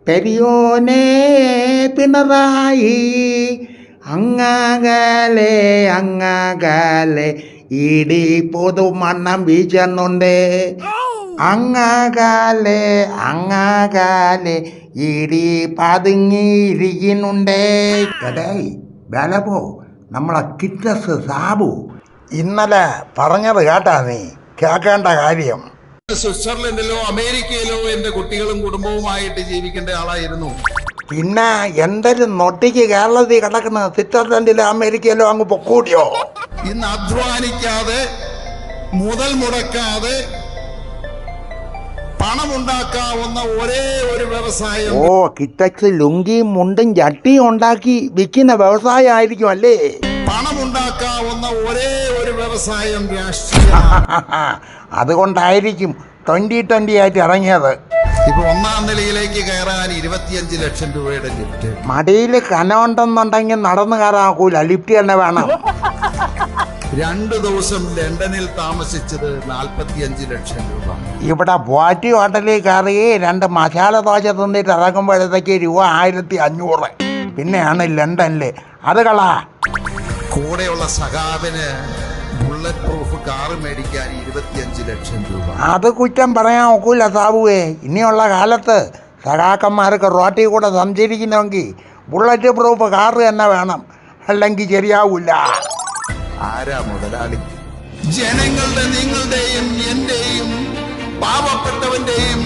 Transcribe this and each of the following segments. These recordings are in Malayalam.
പെരിയോനെ പിണറായി അങ്ങകലെ അങ്ങകലെ ഇടി പൊതുമണ്ണം വീശുന്നുണ്ട്. അങ്ങകലെ അങ്ങകലെ ഇടി പതുങ്ങിയിരിക്കുന്നുണ്ട്. എടേ ബലപോ നമ്മളെ കിറ്റസ് സാബു ഇന്നലെ പറഞ്ഞത് കേട്ടാ നീ കേൾക്കേണ്ട കാര്യം. സ്വിറ്റ്സർലൻഡിലോ അമേരിക്കയിലോ എന്റെ കുട്ടികളും കുടുംബവുമായിട്ട് ജീവിക്കേണ്ട ആളായിരുന്നു. പിന്നെ എന്തൊരു നൊട്ടിക്ക് കേരളത്തിൽ കിടക്കുന്ന സ്വിറ്റ്സർലൻഡിലോ അമേരിക്കയിലോ അങ്ങ് പൊക്കൂടിയോ? ഇന്ന് അധ്വാനിക്കാതെ മുതൽ മുടക്കാതെ പണമുണ്ടാക്കാവുന്ന ഒരേ ഒരു വ്യവസായം. ഓ, കിറ്റക്സ് ലുങ്കിയും മുണ്ടും ചട്ടിയും ഉണ്ടാക്കി വിൽക്കുന്ന വ്യവസായം ആയിരിക്കും അല്ലേ? പണമുണ്ടാക്കാവുന്ന ഒരേ ഒരു വ്യവസായം രാഷ്ട്രീയ. അതുകൊണ്ടായിരിക്കും 2020 ആയിട്ട് ഇറങ്ങിയത്. ഇപ്പൊ 1-ാം നിലയിലേക്ക് കയറാൻ 25 ലക്ഷം രൂപയുടെ ലിഫ്റ്റ്. മടിയിൽ കനമുണ്ടെന്നുണ്ടെങ്കിൽ നടന്നു കയറാക്കൂല, ലിഫ്റ്റ് തന്നെ വേണം. 2 ദിവസം ലണ്ടനിൽ താമസിച്ചത് 45 ലക്ഷം രൂപ. ഇവിടെ പോറ്റി ഹോട്ടലിൽ കയറി 2 മസാല ദോശ തിന്നിട്ട് ഇറങ്ങുമ്പോഴത്തേക്ക് രൂപ 1500. പിന്നെയാണ് ലണ്ടനിൽ. അത് കളാ. കൂടെയുള്ള സഖാവിന് ബുള്ളറ്റ് പ്രൂഫ് കാറ് മേടിക്കാൻ 25 ലക്ഷം രൂപ. അത് കുറ്റം പറയാൻ ഒക്കൂല സാബുവേ. ഇനിയുള്ള കാലത്ത് സഖാക്കന്മാർക്ക് റോട്ടിൽ കൂടെ സഞ്ചരിക്കണമെങ്കിൽ ബുള്ളറ്റ് പ്രൂഫ് കാറ് തന്നെ വേണം, അല്ലെങ്കിൽ ശരിയാവൂല. ആരാ മുതലാളി? ജനങ്ങളുടെ, നിങ്ങളുടെയും എന്റെയും പാവപ്പെട്ടവന്റെയും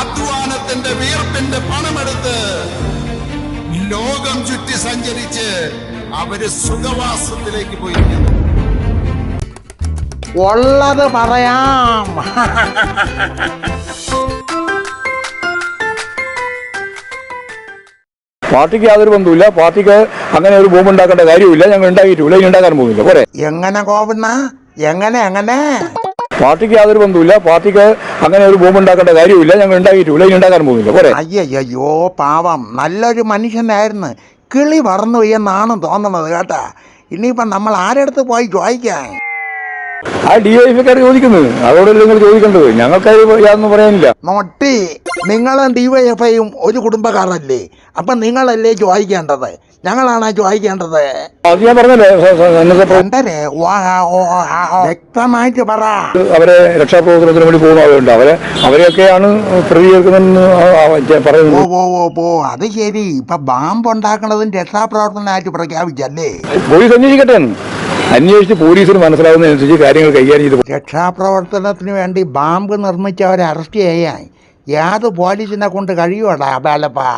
അധ്വാനത്തിന്റെ വീർപ്പിന്റെ പണമെടുത്ത് ലോകം ചുറ്റി സഞ്ചരിച്ച് അവര് സുഖവാസത്തിലേക്ക് പോയിരിക്കുന്നു. ഉള്ളത് പറയാം. പാർട്ടിക്ക് യാതൊരു ബന്ധവുമില്ല. പാർട്ടിക്ക് അങ്ങനെ ഒരു ബോംബ് ഉണ്ടാക്കേണ്ട കാര്യമില്ല. ഞങ്ങൾ ഉണ്ടാക്കിയിട്ടില്ല, ഇനി ഉണ്ടാക്കാൻ പോകുന്നില്ല. പോരെ. എങ്ങനെ കോപുന്ന? എങ്ങനെ പാർട്ടിക്ക് യാതൊരു ബന്ധവുമില്ല. പാർട്ടിക്ക് അങ്ങനെ ഒരു ബോംബ് ഉണ്ടാക്കേണ്ട കാര്യമില്ല. ഞങ്ങൾ ഉണ്ടാക്കിയിട്ടില്ല, ഇനി ഉണ്ടാക്കാൻ പോകുന്നില്ല. പോരെ. അയ്യോ പാവം, നല്ലൊരു മനുഷ്യനായിരുന്നു. കിളി പറന്നു പോയെന്നാണ് തോന്നുന്നത് കേട്ടാ. ഇനിയിപ്പം നമ്മൾ ആരെടുത്ത് പോയി ചോദിക്കാൻ? ആ DYFക്കാർ ചോദിക്കുന്നത്, അതോടെ നിങ്ങൾ ചോദിക്കേണ്ടത്. ഞങ്ങൾക്കത് യാതൊന്നും പറയാനില്ല. നോട്ടി, നിങ്ങളും DYFയും ഒരു കുടുംബക്കാരല്ലേ? അപ്പം നിങ്ങളല്ലേ ചോദിക്കേണ്ടത്, ഞങ്ങളാണ് ചോദിക്കേണ്ടത്. അത് ഞാൻ പറഞ്ഞല്ലേ, വ്യക്തമായിട്ട് പറ. അവരെ രക്ഷാപ്രവർത്തനത്തിന് വേണ്ടി പോകുന്ന ആളുകളുണ്ട്. അവരെയൊക്കെയാണ് പ്രതികരിക്കുന്നതെന്ന് പറയുന്നത്. ഓ അത് ശരി. ഇപ്പൊ ബാമ്പ് ഉണ്ടാക്കണതും രക്ഷാപ്രവർത്തനമായിട്ട് പ്രഖ്യാപിച്ചല്ലേ? പോലീസ് അന്വേഷിക്കട്ടെ. അന്വേഷിച്ച് പോലീസിന് മനസ്സിലാവുന്നതനുസരിച്ച് കാര്യങ്ങൾ കൈകാര്യം ചെയ്ത്. രക്ഷാപ്രവർത്തനത്തിന് വേണ്ടി ബാമ്പ് നിർമ്മിച്ചവരെ അറസ്റ്റ് ചെയ്യാൻ യാത് പോലീസിനെ കൊണ്ട് കഴിയുവാടാ ബാലപ്പാ?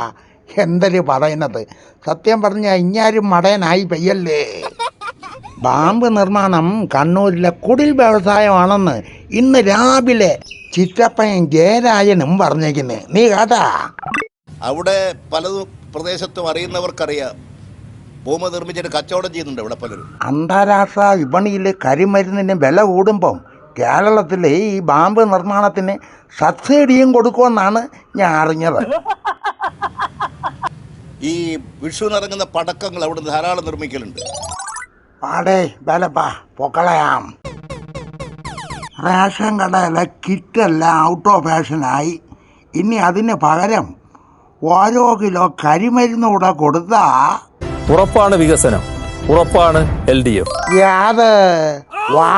എന്തൊരു പറയുന്നത്. സത്യം പറഞ്ഞാൽ ഇഞ്ഞാരും മടയനായി പെയ്യല്ലേ. ബാമ്പ് നിർമ്മാണം കണ്ണൂരിലെ കുടിൽ വ്യവസായമാണെന്ന് ഇന്ന് രാവിലെ ചിറ്റപ്പയും ജയരാജനും പറഞ്ഞേക്കുന്നത്. നീ കേട്ടാ? അവിടെ പല പ്രദേശത്തും അറിയുന്നവർക്കറിയാം, ബോംബ് നിർമ്മിച്ചിട്ട് കച്ചവടം ചെയ്യുന്നുണ്ട് ഇവിടെ പലരും. അന്താരാഷ്ട്ര വിപണിയിൽ കരിമരുന്നിന് വില കൂടുമ്പം കേരളത്തിലെ ഈ ബാമ്പ് നിർമ്മാണത്തിന് സബ്സിഡിയും കൊടുക്കുമെന്നാണ് ഞാൻ അറിഞ്ഞത്. ഈ വിഷുവിനിറങ്ങുന്ന പടക്കങ്ങൾ അവിടെ ധാരാളം നിർമ്മിക്കലുണ്ട്. പാടേ ബലപ്പാ പൊക്കളയാം. റേഷൻ കടയിലെ കിറ്റെല്ലാം ഔട്ട് ഓഫ് ഫാഷനായി. ഇനി അതിന് പകരം ഓരോ കിലോ കരിമരുന്ന് കൂടെ കൊടുത്താ ഉറപ്പാണ് വികസനം, ഉറപ്പാണ് LDF. യാത് വാ